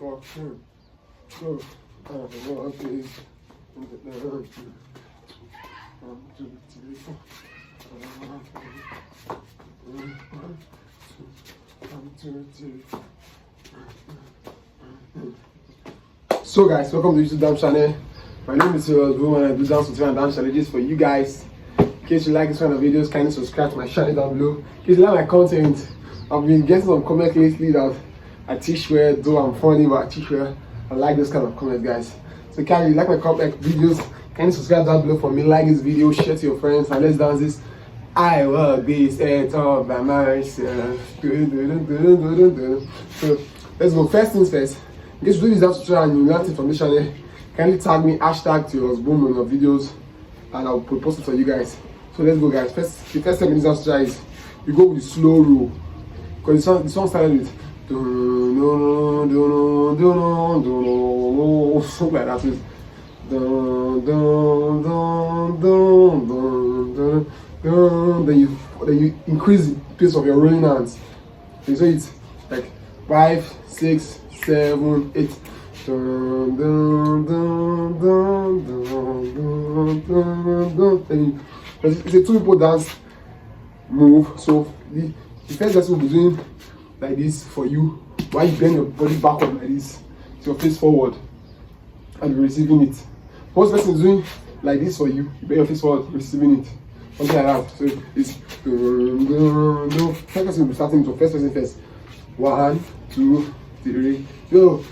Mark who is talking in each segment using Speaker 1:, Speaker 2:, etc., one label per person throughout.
Speaker 1: 4, go. Okay. 1, 2, 3, 4. 1, 2, 3. So guys, welcome to YouTube Dance Channel. My name is Teoluckzboom and I do dance tutorial and dance challenges for you guys. In case you like this kind of videos, kindly subscribe to my channel down below. In case you like my content, I've been getting some comments lately that I teach well, though I'm funny, but I teach well. I like this kind of comments, guys. So can you like my videos? Can you subscribe down below for me? Like this video, share to your friends, and let's dance this. I work this at all by myself. So let's go. First things first. In case you do this dance tutorial and you learn it from this channel, kindly tag me #Teoluckzboom on your videos, and I'll post it for you guys. So let's go, guys. The first step in this dance tutorial is you go with the slow roll, because the song started with something like that. So then you increase the pace of your rolling hands. So it's like 5, 6, 7, 8. It's a 2 people dance move. So the first person will be doing like this for you, while you bend your body backward like this, so your face forward, and you're receiving it. First person is doing like this for you, you bend your face forward, receiving it. Something like that. So it's second person will be starting to first person first. 1, 2, 3, go.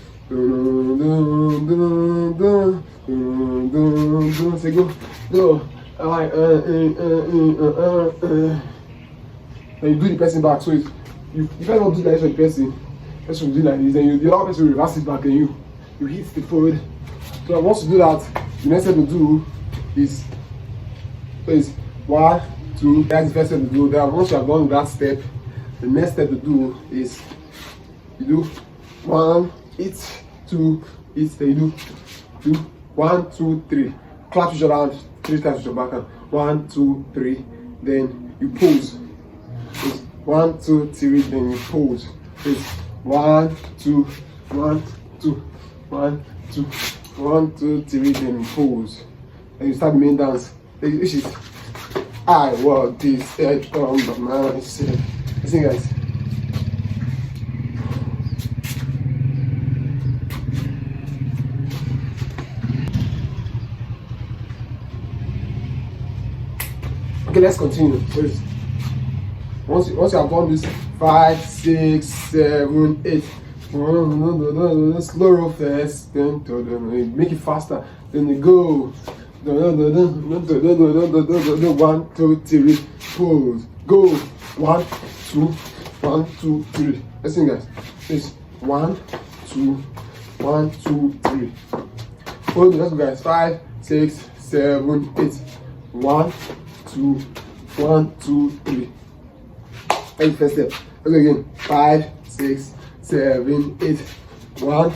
Speaker 1: Say go, go. Then you do the person back. So it's, you can't do like this for the person. Person will do like this, and the other person will reverse it back, and you hit the forward. So once you do that, the next step to do is 1, 2. That's the first step to do. Then once you have done that step, the next step to do is you do 1, 8, 2, 8. Then you do 1, 2, 3. Clap your hand 3 times with your backhand. 1, 2, 3. Then you pose. It's 1, 2, 3. Then you pose. It's 1, 2, 1, 2, 1, 2, 1, 2, 3. Then you pose. And you start the main dance. Which is I walk this edge on myself. Listen, guys. Okay, let's continue. So once you have done this 5, 6, 7, 8. Slow roll first, then make it faster. Then you go. 1, 2, 3, pose. Go. 1, 2, 1, 2, 3. Listen, guys. It's 1, 2, 1, 2, 3. Hold it. Let's go, guys. 5, 6, 7, 8. 1, 2, 1, 2, 3. And first step. Let's go again. 5, 6, 7, 8. 1,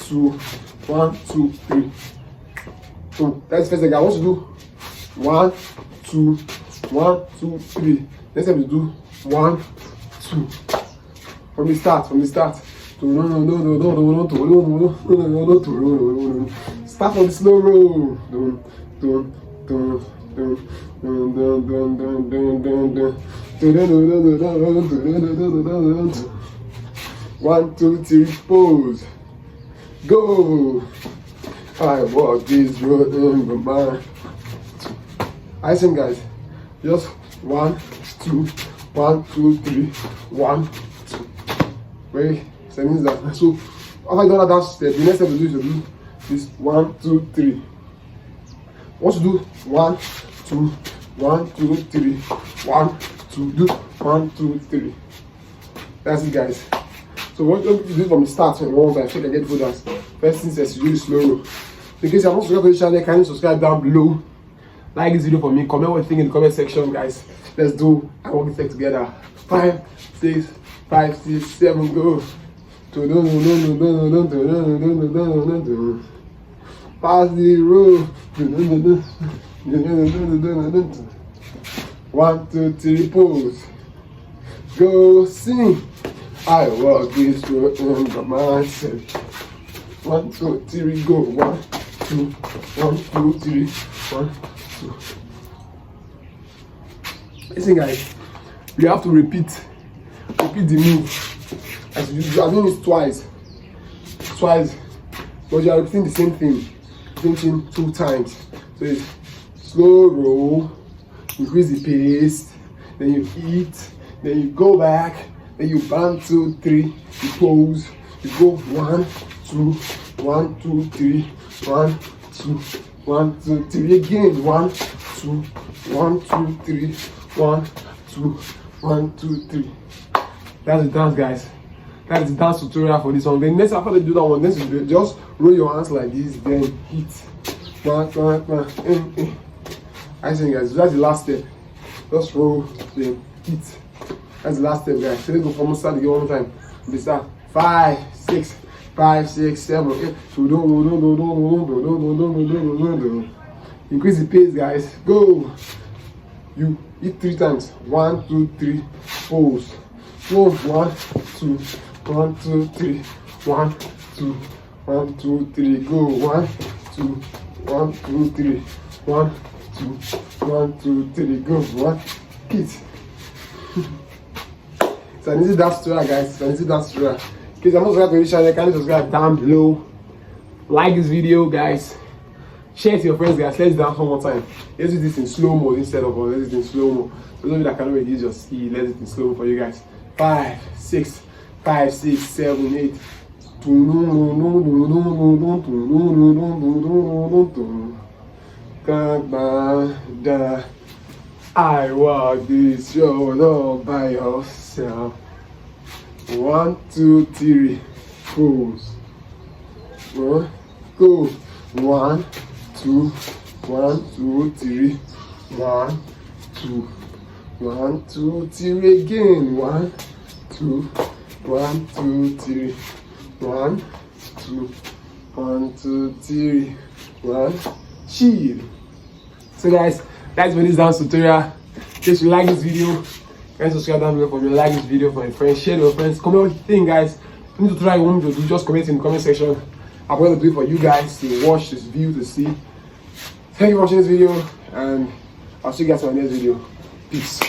Speaker 1: 2, 1, 2, 3. So that's first thing I want to do. 1, 2, 1, 2, 3. Next time you do 1, 2. From the start. Start from the slow roll. 1, 2, 3, pose. Go. I walk this road in my mind. I sing, guys. Just 1, 2, 1, 2, 3, 1, 2. Wait, so means that. So after you do that step, the next step you do is 1, 2, 3. Once you do 1, 2, 1, 2, 3, 1, 2, do 1, 2, 3. That's it, guys. So what you do from the start and once I check and get food dance. First thing says you do the slow roll. In case you are not subscribed to the channel, can you subscribe down below? Like this video for me, comment what you think in the comment section, guys. Let's do I walk this together. 5, 6, 5, 6, 7, go. Pass the road. 1, 2, 3, pose. Go sing. I walk this road by myself. 1, 2, 3, go. 1, 2, 1, 2, 3, 1, 2. Listen, guys, we have to repeat the move. As you are doing it twice, but you are repeating the same thing, pinching 2 times. So it's slow roll, increase the pace, then you eat, then you go back, then you band 2, 3, you pose, you go 1, 2, 1, 2, 3, 1, 2, 1, 2, 3 again, 1, 2, 1, 2, 3, 1, 2, 1, 2, 3. That's the dance, guys. That is the dance tutorial for this one. Then next, after you do that one, next you just roll your hands like this, then hit. I think, guys, that's the last step. Just roll, then hit. That's the last step, guys. So let's go from start again one more time. This start 5, 6, 5, 6, 7, 8. Increase the pace, guys. Go. You hit 3 times. 1, 2, 3. Pose. Go. 1, 2, 1, 2, 3. 1, 2, 1, 2, 3. Go. 1, 2, 1, 2, 3. 1, 2, 1, 2, 3. Go. 1. Hit. So I need to dance tutorial, guys. So I need to dance tutorial. Please, I'm not subscribed to this channel. Can you subscribe down below? Like this video, guys. Share it to your friends, guys. Let's dance one more time. Let's do this in slow mo instead of let's do it in slow mo. For those of you that cannot reduce your speed, let's do it in slow mo for you guys. 5, 6, 5, 6, 7, 8. I walk this road all by yourself. 1, 2, 3, pose. Go. 1, 2, 1, 2, 3. 1, 2, 1, 2, 3 again. 1, 2, 1, 2, 3. 1, 2, 1, 2, 3. 1. Chill. So guys, that's for this dance tutorial. If you like this video, guys, subscribe down below for me. Like this video for your friends, share it with your friends. Comment what you think, guys. If you need to try one to do, just comment in the comment section. I'm going to do it for you guys to watch this view to see. Thank you for watching this video, and I'll see you guys in my next video. Peace.